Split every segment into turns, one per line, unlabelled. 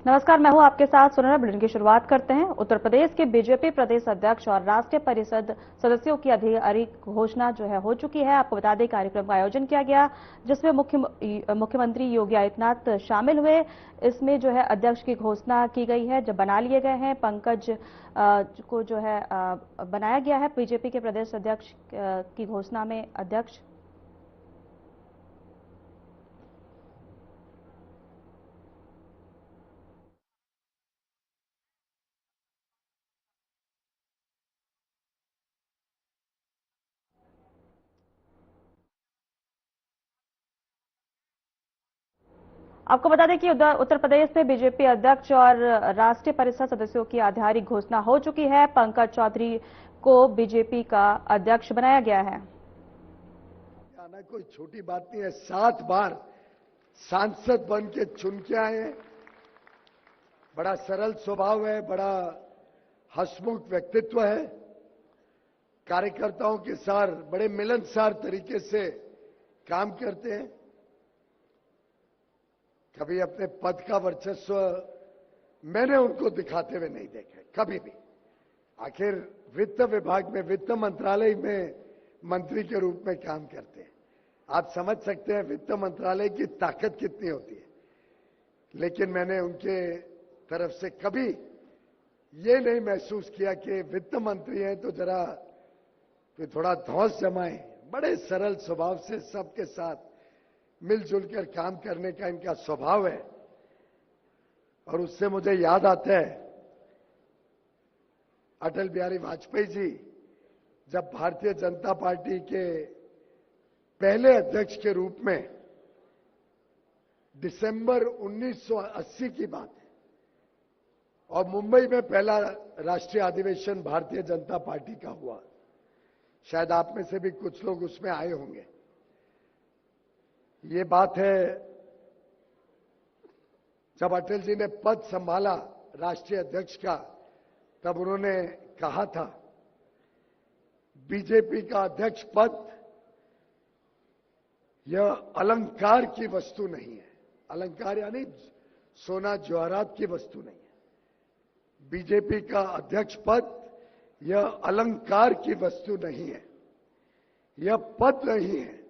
नमस्कार, मैं हूं आपके साथ सुनहरा। बुलेटिन की शुरुआत करते हैं। उत्तर प्रदेश के बीजेपी प्रदेश अध्यक्ष और राष्ट्रीय परिषद सदस्यों की आधिकारिक घोषणा जो है हो चुकी है। आपको बता दें, कार्यक्रम का आयोजन किया गया जिसमें मुख्यमंत्री योगी आदित्यनाथ शामिल हुए। इसमें जो है अध्यक्ष की घोषणा की गई है, जब बना लिए गए हैं। पंकज को जो है बनाया गया है बीजेपी के प्रदेश अध्यक्ष की घोषणा में अध्यक्ष। आपको बता दें कि उत्तर प्रदेश में बीजेपी अध्यक्ष और राष्ट्रीय परिषद सदस्यों की आधिकारिक घोषणा हो चुकी है। पंकज चौधरी को बीजेपी का अध्यक्ष बनाया गया है।
आना कोई छोटी बात नहीं है। 7 बार सांसद बन के चुन के आए हैं। बड़ा सरल स्वभाव है, बड़ा हंसमुख व्यक्तित्व है। कार्यकर्ताओं के साथ बड़े मिलनसार तरीके से काम करते हैं। कभी अपने पद का वर्चस्व मैंने उनको दिखाते हुए नहीं देखा, कभी भी। आखिर वित्त विभाग में, वित्त मंत्रालय में मंत्री के रूप में काम करते हैं। आप समझ सकते हैं वित्त मंत्रालय की ताकत कितनी होती है। लेकिन मैंने उनके तरफ से कभी ये नहीं महसूस किया कि वित्त मंत्री हैं तो जरा कोई थोड़ा धौंस जमाएं। बड़े सरल स्वभाव से सबके साथ मिलजुल कर काम करने का इनका स्वभाव है। और उससे मुझे याद आता है, अटल बिहारी वाजपेयी जी जब भारतीय जनता पार्टी के पहले अध्यक्ष के रूप में, दिसंबर 1980 की बात है, और मुंबई में पहला राष्ट्रीय अधिवेशन भारतीय जनता पार्टी का हुआ। शायद आप में से भी कुछ लोग उसमें आए होंगे। ये बात है जब अटल जी ने पद संभाला राष्ट्रीय अध्यक्ष का, तब उन्होंने कहा था बीजेपी का अध्यक्ष पद यह अलंकार की वस्तु नहीं है। अलंकार यानी सोना जवाहरात की वस्तु नहीं है। बीजेपी का अध्यक्ष पद यह अलंकार की वस्तु नहीं है। यह पद नहीं है,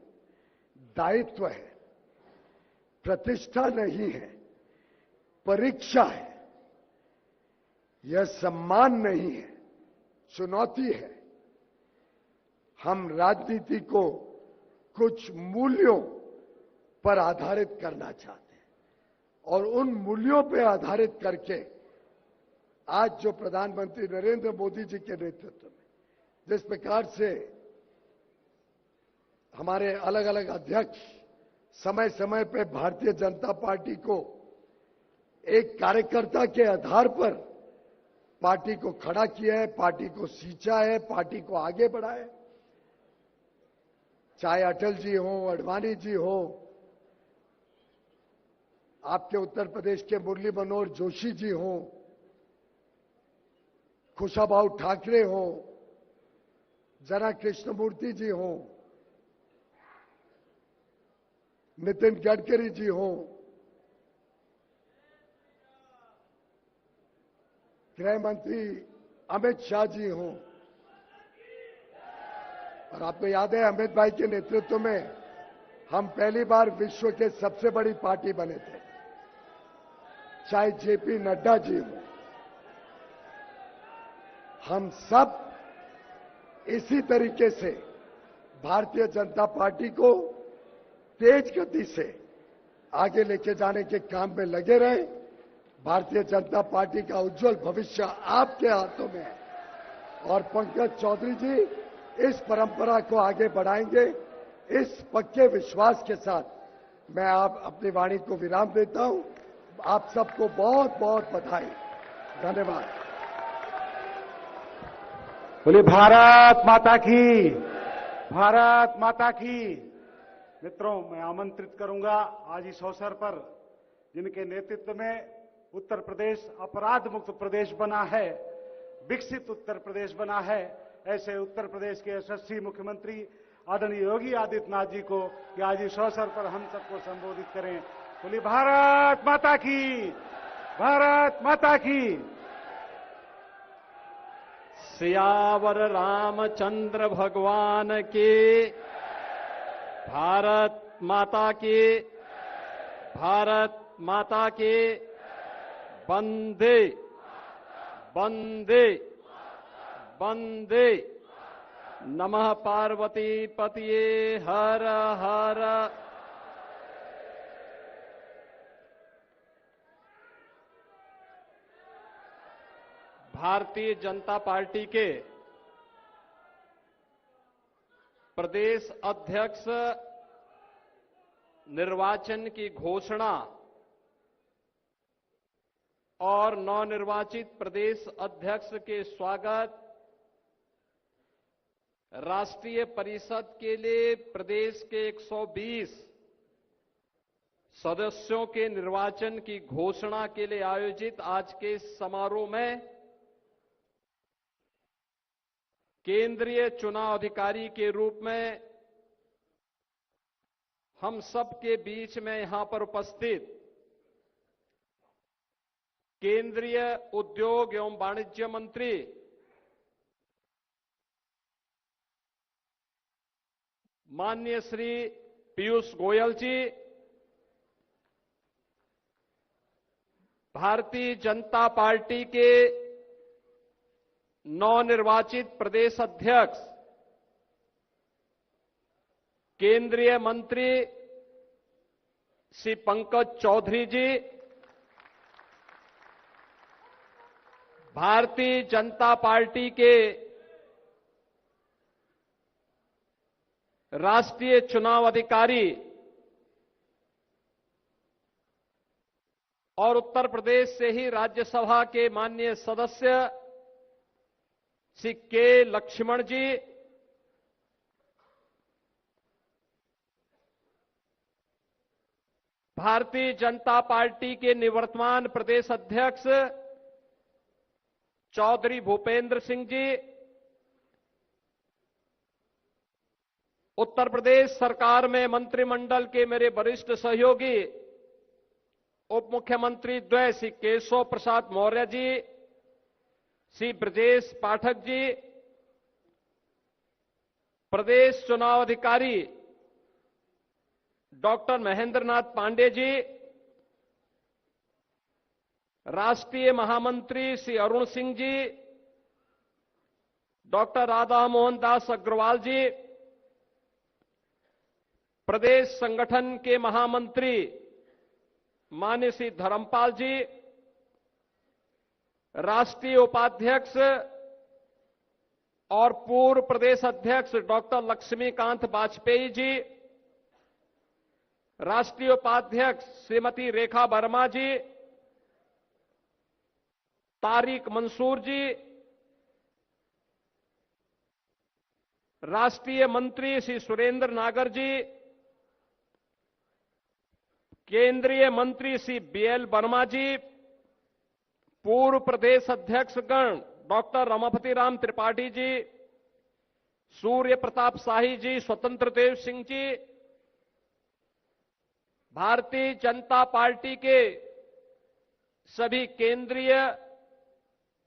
दायित्व है। प्रतिष्ठा नहीं है, परीक्षा है। यह सम्मान नहीं है, चुनौती है। हम राजनीति को कुछ मूल्यों पर आधारित करना चाहते हैं, और उन मूल्यों पर आधारित करके आज जो प्रधानमंत्री नरेंद्र मोदी जी के नेतृत्व में जिस प्रकार से हमारे अलग अलग अध्यक्ष समय समय पर भारतीय जनता पार्टी को एक कार्यकर्ता के आधार पर पार्टी को खड़ा किया है, पार्टी को सींचा है, पार्टी को आगे बढ़ाया है। चाहे अटल जी हो, आडवाणी जी हो, आपके उत्तर प्रदेश के मुरली मनोहर जोशी जी हो, कुशाभाऊ ठाकरे हो, जना कृष्णमूर्ति जी हो, नितिन गडकरी जी हो, गृह मंत्री अमित शाह जी हो। और आपको याद है, अमित भाई के नेतृत्व में हम पहली बार विश्व के सबसे बड़ी पार्टी बने थे। चाहे जेपी नड्डा जी हो, हम सब इसी तरीके से भारतीय जनता पार्टी को तेज गति से आगे लेके जाने के काम में लगे रहे। भारतीय जनता पार्टी का उज्जवल भविष्य आपके हाथों में है, और पंकज चौधरी जी इस परंपरा को आगे बढ़ाएंगे। इस पक्के विश्वास के साथ मैं आप अपनी वाणी को विराम देता हूं। आप सबको बहुत बहुत बधाई, धन्यवाद।
बोले भारत माता की, भारत माता की। मित्रों, मैं आमंत्रित करूंगा आज इस अवसर पर जिनके नेतृत्व में उत्तर प्रदेश अपराध मुक्त प्रदेश बना है, विकसित उत्तर प्रदेश बना है, ऐसे उत्तर प्रदेश के यशस्वी मुख्यमंत्री आदरणीय योगी आदित्यनाथ जी को कि आज इस अवसर पर हम सबको संबोधित करें। बोली भारत माता की, भारत माता की।
सियावर रामचंद्र भगवान की। भारत माता की। भारत माता की। वंदे वंदे वंदे। नमः पार्वती पतिये हर हर। भारतीय जनता पार्टी के प्रदेश अध्यक्ष निर्वाचन की घोषणा और नवनिर्वाचित प्रदेश अध्यक्ष के स्वागत, राष्ट्रीय परिषद के लिए प्रदेश के 120 सदस्यों के निर्वाचन की घोषणा के लिए आयोजित आज के समारोह में केंद्रीय चुनाव अधिकारी के रूप में हम सबके बीच में यहां पर उपस्थित केंद्रीय उद्योग एवं वाणिज्य मंत्री माननीय श्री पीयूष गोयल जी, भारतीय जनता पार्टी के नवनिर्वाचित प्रदेश अध्यक्ष केंद्रीय मंत्री श्री पंकज चौधरी जी, भारतीय जनता पार्टी के राष्ट्रीय चुनाव अधिकारी और उत्तर प्रदेश से ही राज्यसभा के माननीय सदस्य श्री के लक्ष्मण जी, भारतीय जनता पार्टी के निवर्तमान प्रदेश अध्यक्ष चौधरी भूपेंद्र सिंह जी, उत्तर प्रदेश सरकार में मंत्रिमंडल के मेरे वरिष्ठ सहयोगी उप मुख्यमंत्री द्वय श्री केशव प्रसाद मौर्य जी, श्री ब्रजेश पाठक जी, प्रदेश चुनाव अधिकारी डॉक्टर महेंद्र नाथ पांडे जी, राष्ट्रीय महामंत्री श्री अरुण सिंह जी, डॉक्टर राधा मोहन दास अग्रवाल जी, प्रदेश संगठन के महामंत्री माननीय श्री धर्मपाल जी, राष्ट्रीय उपाध्यक्ष और पूर्व प्रदेश अध्यक्ष डॉक्टर लक्ष्मीकांत वाजपेयी जी, राष्ट्रीय उपाध्यक्ष श्रीमती रेखा वर्मा जी, तारिक मंसूर जी, राष्ट्रीय मंत्री श्री सुरेंद्र नागर जी, केंद्रीय मंत्री श्री बीएल वर्मा जी, पूर्व प्रदेश अध्यक्षगण डॉक्टर रमापति राम त्रिपाठी जी, सूर्य प्रताप शाही जी, स्वतंत्र देव सिंह जी, भारतीय जनता पार्टी के सभी केंद्रीय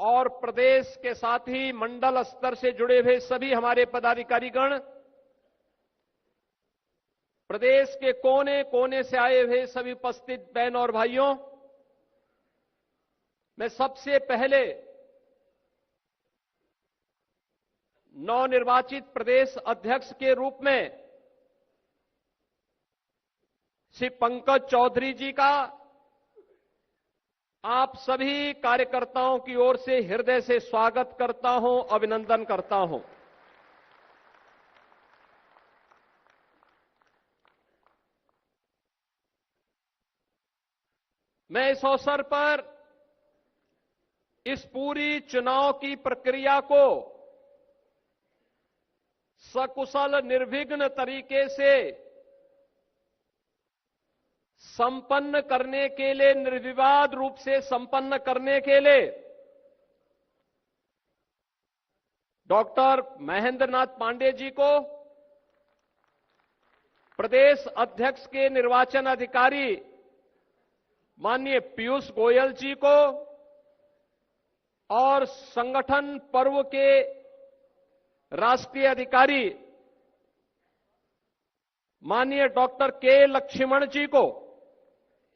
और प्रदेश के साथ ही मंडल स्तर से जुड़े हुए सभी हमारे पदाधिकारीगण, प्रदेश के कोने कोने से आए हुए सभी उपस्थित बहन और भाइयों, मैं सबसे पहले नवनिर्वाचित प्रदेश अध्यक्ष के रूप में श्री पंकज चौधरी जी का आप सभी कार्यकर्ताओं की ओर से हृदय से स्वागत करता हूं, अभिनंदन करता हूं। मैं इस अवसर पर इस पूरी चुनाव की प्रक्रिया को सकुशल निर्विघ्न तरीके से संपन्न करने के लिए, निर्विवाद रूप से संपन्न करने के लिए डॉक्टर महेंद्र नाथ पांडे जी को, प्रदेश अध्यक्ष के निर्वाचन अधिकारी माननीय पीयूष गोयल जी को और संगठन पर्व के राष्ट्रीय अधिकारी माननीय डॉक्टर के लक्ष्मण जी को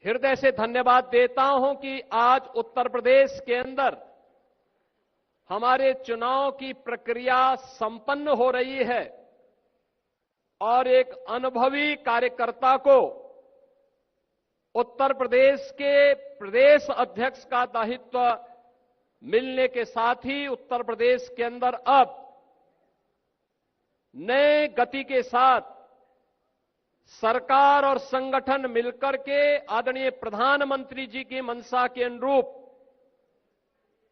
हृदय से धन्यवाद देता हूं कि आज उत्तर प्रदेश के अंदर हमारे चुनाव की प्रक्रिया संपन्न हो रही है और एक अनुभवी कार्यकर्ता को उत्तर प्रदेश के प्रदेश अध्यक्ष का दायित्व मिलने के साथ ही उत्तर प्रदेश के अंदर अब नए गति के साथ सरकार और संगठन मिलकर के आदरणीय प्रधानमंत्री जी की मंशा के अनुरूप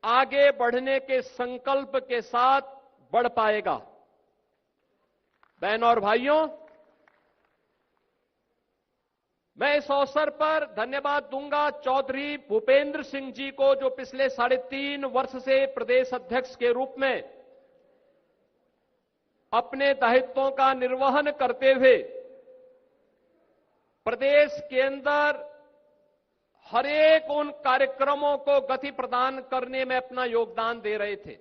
आगे बढ़ने के संकल्प के साथ बढ़ पाएगा। बहनों और भाइयों, मैं इस अवसर पर धन्यवाद दूंगा चौधरी भूपेंद्र सिंह जी को, जो पिछले 3.5 वर्ष से प्रदेश अध्यक्ष के रूप में अपने दायित्वों का निर्वहन करते हुए प्रदेश के अंदर हर एक उन कार्यक्रमों को गति प्रदान करने में अपना योगदान दे रहे थे।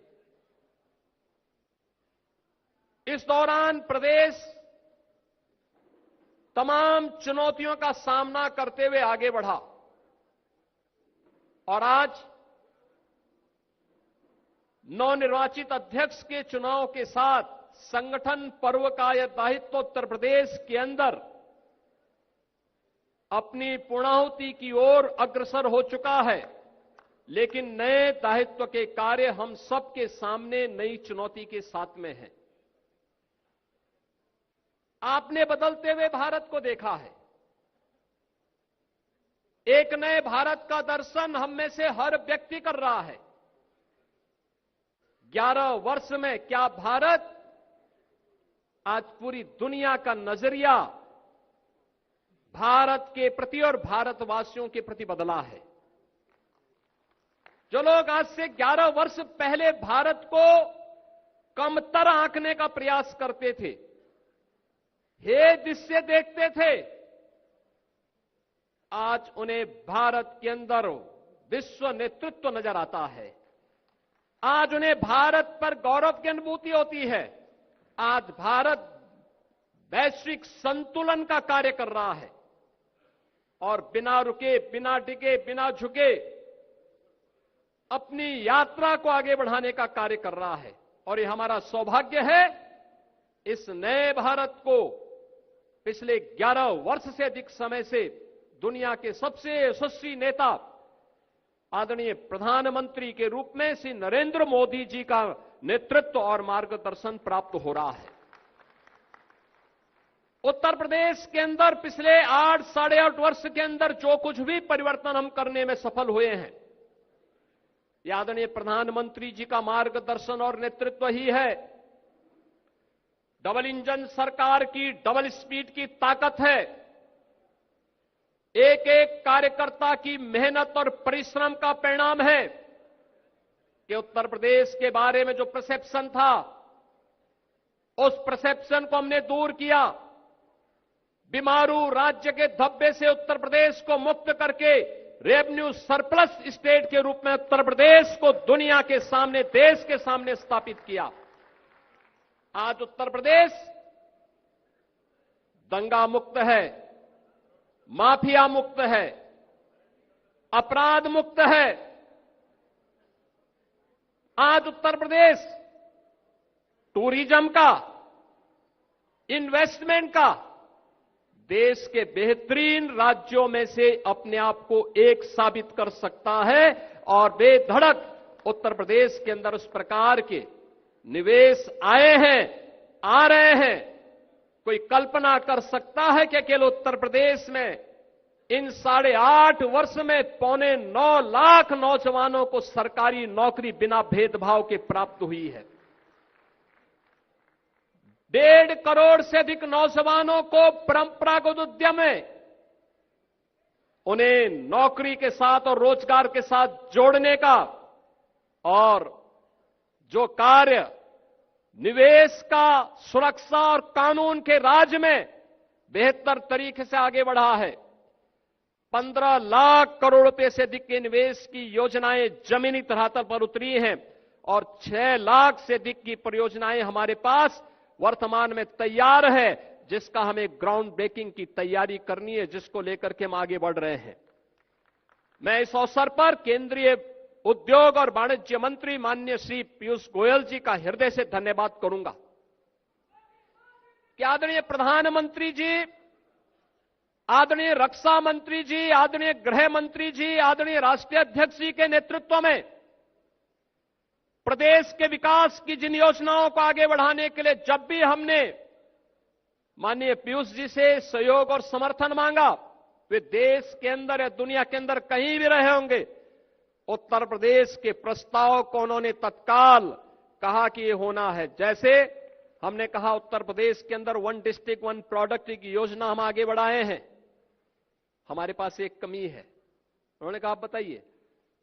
इस दौरान प्रदेश तमाम चुनौतियों का सामना करते हुए आगे बढ़ा और आज नवनिर्वाचित अध्यक्ष के चुनाव के साथ संगठन पर्व का यह दायित्व उत्तर प्रदेश के अंदर अपनी पूर्णाहुति की ओर अग्रसर हो चुका है। लेकिन नए दायित्व के कार्य हम सबके सामने नई चुनौती के साथ में है। आपने बदलते हुए भारत को देखा है। एक नए भारत का दर्शन हम में से हर व्यक्ति कर रहा है। 11 वर्ष में क्या भारत आज पूरी दुनिया का नजरिया भारत के प्रति और भारतवासियों के प्रति बदला है। जो लोग आज से 11 वर्ष पहले भारत को कमतर आंकने का प्रयास करते थे, हे जिससे देखते थे, आज उन्हें भारत के अंदर विश्व नेतृत्व नजर आता है। आज उन्हें भारत पर गौरव की अनुभूति होती है। आज भारत वैश्विक संतुलन का कार्य कर रहा है और बिना रुके, बिना डिगे, बिना झुके अपनी यात्रा को आगे बढ़ाने का कार्य कर रहा है। और ये हमारा सौभाग्य है, इस नए भारत को पिछले 11 वर्ष से अधिक समय से दुनिया के सबसे यशस्वी नेता आदरणीय प्रधानमंत्री के रूप में श्री नरेंद्र मोदी जी का नेतृत्व और मार्गदर्शन प्राप्त हो रहा है। उत्तर प्रदेश के अंदर पिछले 8 साढ़े 8 वर्ष के अंदर जो कुछ भी परिवर्तन हम करने में सफल हुए हैं, ये आदरणीय प्रधानमंत्री जी का मार्गदर्शन और नेतृत्व ही है। डबल इंजन सरकार की डबल स्पीड की ताकत है। एक एक कार्यकर्ता की मेहनत और परिश्रम का परिणाम है कि उत्तर प्रदेश के बारे में जो परसेप्शन था, उस परसेप्शन को हमने दूर किया। बीमारू राज्य के धब्बे से उत्तर प्रदेश को मुक्त करके रेवेन्यू सरप्लस स्टेट के रूप में उत्तर प्रदेश को दुनिया के सामने, देश के सामने स्थापित किया। आज उत्तर प्रदेश दंगा मुक्त है, माफिया मुक्त है, अपराध मुक्त है। आज उत्तर प्रदेश टूरिज्म का, इन्वेस्टमेंट का देश के बेहतरीन राज्यों में से अपने आप को एक साबित कर सकता है और बेधड़क उत्तर प्रदेश के अंदर उस प्रकार के निवेश आए हैं, आ रहे हैं। कोई कल्पना कर सकता है कि अकेले उत्तर प्रदेश में इन 8.5 वर्ष में 9.25 लाख नौजवानों को सरकारी नौकरी बिना भेदभाव के प्राप्त हुई है। 1.5 करोड़ से अधिक नौजवानों को परंपरागत उद्यम में उन्हें नौकरी के साथ और रोजगार के साथ जोड़ने का और जो कार्य निवेश का, सुरक्षा और कानून के राज में बेहतर तरीके से आगे बढ़ा है। 15 लाख करोड़ रुपए से अधिक के निवेश की योजनाएं जमीनी धरातल पर उतरी हैं और 6 लाख से अधिक की परियोजनाएं हमारे पास वर्तमान में तैयार है, जिसका हमें ग्राउंड ब्रेकिंग की तैयारी करनी है, जिसको लेकर के हम आगे बढ़ रहे हैं। मैं इस अवसर पर केंद्रीय उद्योग और वाणिज्य मंत्री माननीय श्री पीयूष गोयल जी का हृदय से धन्यवाद करूंगा कि आदरणीय प्रधानमंत्री जी, आदरणीय रक्षा मंत्री जी, आदरणीय गृह मंत्री जी, आदरणीय राष्ट्रीय अध्यक्ष जी के नेतृत्व में प्रदेश के विकास की जिन योजनाओं को आगे बढ़ाने के लिए जब भी हमने माननीय पीयूष जी से सहयोग और समर्थन मांगा, वे देश के अंदर या दुनिया के अंदर कहीं भी रहे होंगे, उत्तर प्रदेश के प्रस्ताव को उन्होंने तत्काल कहा कि ये होना है। जैसे हमने कहा उत्तर प्रदेश के अंदर 1 डिस्ट्रिक्ट 1 प्रोडक्ट की योजना हम आगे बढ़ाए हैं। हमारे पास एक कमी है। उन्होंने कहा आप बताइए।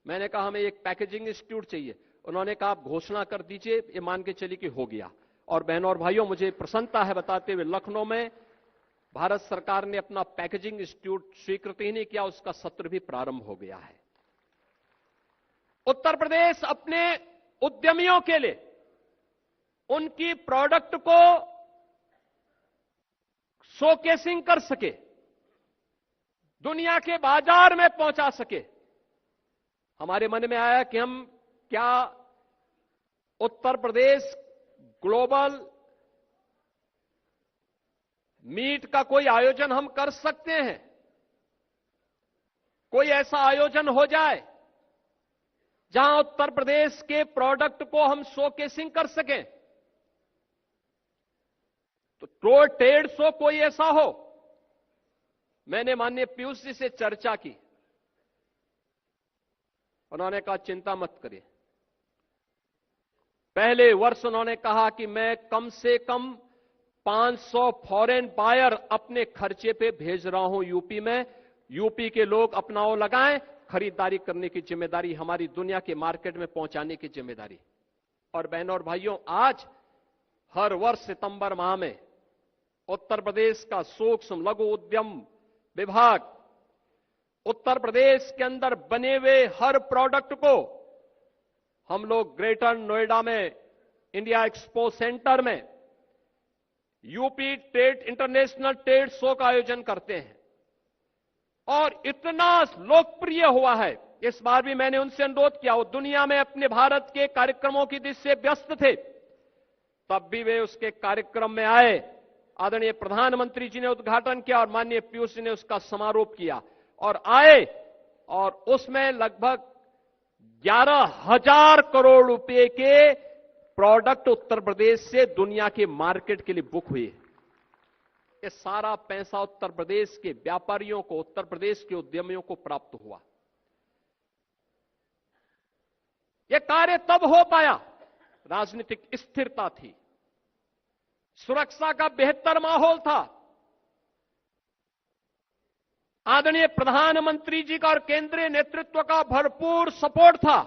मैंने कहा हमें एक पैकेजिंग इंस्टीट्यूट चाहिए। उन्होंने कहा आप घोषणा कर दीजिए, ये मान के चलिए कि हो गया। और बहनों और भाइयों, मुझे प्रसन्नता है बताते हुए लखनऊ में भारत सरकार ने अपना पैकेजिंग इंस्टीट्यूट स्वीकृति ही नहीं किया, उसका सत्र भी प्रारंभ हो गया है। उत्तर प्रदेश अपने उद्यमियों के लिए उनकी प्रोडक्ट को शोकेसिंग कर सके, दुनिया के बाजार में पहुंचा सके। हमारे मन में आया कि हम क्या उत्तर प्रदेश ग्लोबल मीट का कोई आयोजन हम कर सकते हैं? कोई ऐसा आयोजन हो जाए जहां उत्तर प्रदेश के प्रोडक्ट को हम शोकेसिंग कर सकें। तो ट्रेड शो कोई ऐसा हो। मैंने माननीय पीयूष जी से चर्चा की, उन्होंने कहा चिंता मत करिए। पहले वर्ष उन्होंने कहा कि मैं कम से कम 500 फॉरेन बायर अपने खर्चे पे भेज रहा हूं यूपी में। यूपी के लोग अपना वो लगाएं, खरीदारी करने की जिम्मेदारी हमारी, दुनिया के मार्केट में पहुंचाने की जिम्मेदारी। और बहनों और भाइयों, आज हर वर्ष सितंबर माह में उत्तर प्रदेश का सूक्ष्म लघु उद्यम विभाग उत्तर प्रदेश के अंदर बने हुए हर प्रोडक्ट को हम लोग ग्रेटर नोएडा में इंडिया एक्सपो सेंटर में UP trade international trade show का आयोजन करते हैं और इतना लोकप्रिय हुआ है। इस बार भी मैंने उनसे अनुरोध किया, वो दुनिया में अपने भारत के कार्यक्रमों की दिशा से व्यस्त थे, तब भी वे उसके कार्यक्रम में आए। आदरणीय प्रधानमंत्री जी ने उद्घाटन किया और माननीय पीयूष जी ने उसका समारोप किया और आए, और उसमें लगभग 11,000 करोड़ रुपए के प्रोडक्ट उत्तर प्रदेश से दुनिया के मार्केट के लिए बुक हुए। ये सारा पैसा उत्तर प्रदेश के व्यापारियों को, उत्तर प्रदेश के उद्यमियों को प्राप्त हुआ। यह कार्य तब हो पाया, राजनीतिक स्थिरता थी, सुरक्षा का बेहतर माहौल था, आदरणीय प्रधानमंत्री जी का और केंद्रीय नेतृत्व का भरपूर सपोर्ट था,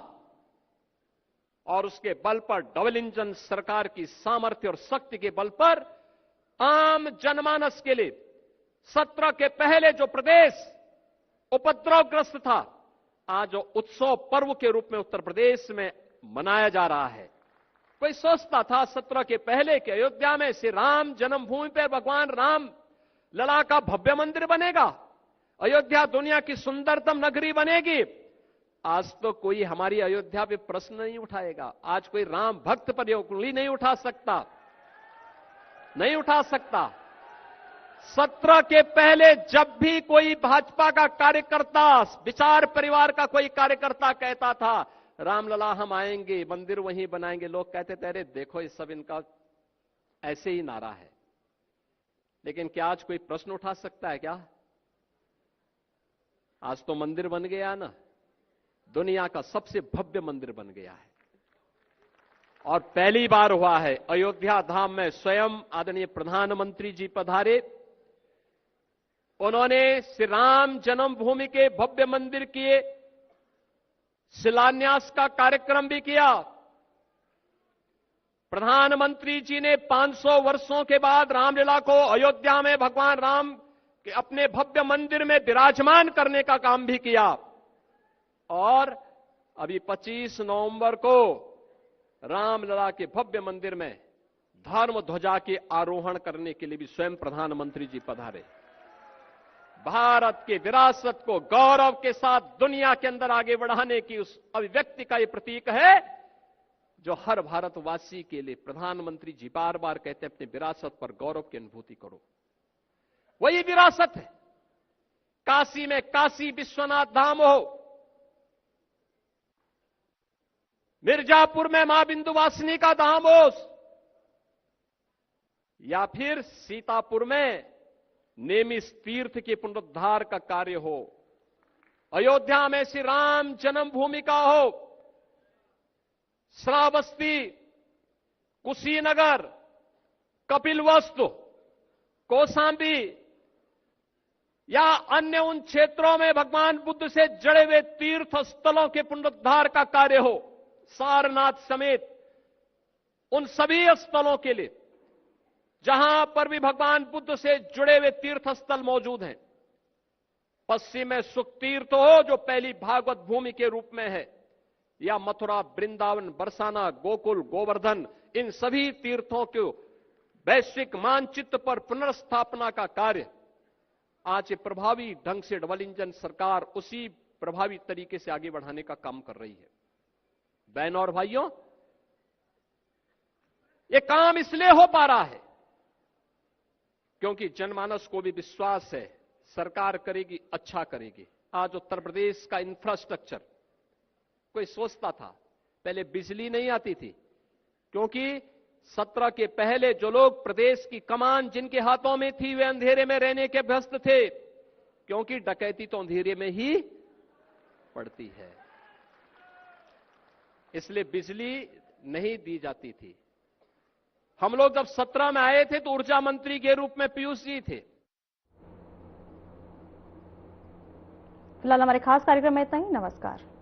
और उसके बल पर डबल इंजन सरकार की सामर्थ्य और शक्ति के बल पर आम जनमानस के लिए 17 के पहले जो प्रदेश उपद्रवग्रस्त था, आज जो उत्सव पर्व के रूप में उत्तर प्रदेश में मनाया जा रहा है। कोई सोचता था 17 के पहले कि अयोध्या में श्री राम जन्मभूमि पर भगवान राम लला का भव्य मंदिर बनेगा, अयोध्या दुनिया की सुंदरतम नगरी बनेगी। आज तो कोई हमारी अयोध्या पे प्रश्न नहीं उठाएगा। आज कोई राम भक्त पर उंगली नहीं उठा सकता, नहीं उठा सकता। 17 के पहले जब भी कोई भाजपा का कार्यकर्ता, विचार परिवार का कोई कार्यकर्ता कहता था रामलला हम आएंगे, मंदिर वहीं बनाएंगे, लोग कहते थे अरे देखो ये सब इनका ऐसे ही नारा है। लेकिन क्या आज कोई प्रश्न उठा सकता है क्या? आज तो मंदिर बन गया ना, दुनिया का सबसे भव्य मंदिर बन गया है। और पहली बार हुआ है अयोध्या धाम में स्वयं आदरणीय प्रधानमंत्री जी पधारे, उन्होंने श्री राम जन्मभूमि के भव्य मंदिर के शिलान्यास का कार्यक्रम भी किया। प्रधानमंत्री जी ने 500 वर्षों के बाद रामलीला को अयोध्या में भगवान राम कि अपने भव्य मंदिर में विराजमान करने का काम भी किया। और अभी 25 नवंबर को रामलला के भव्य मंदिर में धर्म ध्वजा के आरोहण करने के लिए भी स्वयं प्रधानमंत्री जी पधारे। भारत की विरासत को गौरव के साथ दुनिया के अंदर आगे बढ़ाने की उस अभिव्यक्ति का यह प्रतीक है जो हर भारतवासी के लिए प्रधानमंत्री जी बार बार कहते हैं, अपनी विरासत पर गौरव की अनुभूति करो। वही विरासत है। काशी में काशी विश्वनाथ धाम हो, मिर्जापुर में मां बिंदुवासिनी का धाम हो, या फिर सीतापुर में नेमिष तीर्थ के पुनरुद्धार का कार्य हो, अयोध्या में श्री राम जन्मभूमि का हो, श्रावस्ती, कुशीनगर, कपिलवस्तु, कौशांबी या अन्य उन क्षेत्रों में भगवान बुद्ध से जुड़े हुए तीर्थ स्थलों के पुनरुद्धार का कार्य हो, सारनाथ समेत उन सभी स्थलों के लिए जहां पर भी भगवान बुद्ध से जुड़े हुए तीर्थ स्थल मौजूद हैं। पश्चिम में सुख तीर्थ हो जो पहली भागवत भूमि के रूप में है, या मथुरा, वृंदावन, बरसाना, गोकुल, गोवर्धन, इन सभी तीर्थों को वैश्विक मानचित्र पर पुनर्स्थापना का कार्य आज प्रभावी ढंग से डबल इंजन सरकार उसी प्रभावी तरीके से आगे बढ़ाने का काम कर रही है। बहनों और भाइयों, यह काम इसलिए हो पा रहा है क्योंकि जनमानस को भी विश्वास है सरकार करेगी, अच्छा करेगी। आज उत्तर प्रदेश का इंफ्रास्ट्रक्चर, कोई सोचता था पहले बिजली नहीं आती थी क्योंकि 17 के पहले जो लोग प्रदेश की कमान जिनके हाथों में थी वे अंधेरे में रहने के व्यस्त थे, क्योंकि डकैती तो अंधेरे में ही पड़ती है, इसलिए बिजली नहीं दी जाती थी। हम लोग जब 17 में आए थे तो ऊर्जा मंत्री के रूप में पीयूष जी थे।
फिलहाल हमारे खास कार्यक्रम में इतना ही। नमस्कार।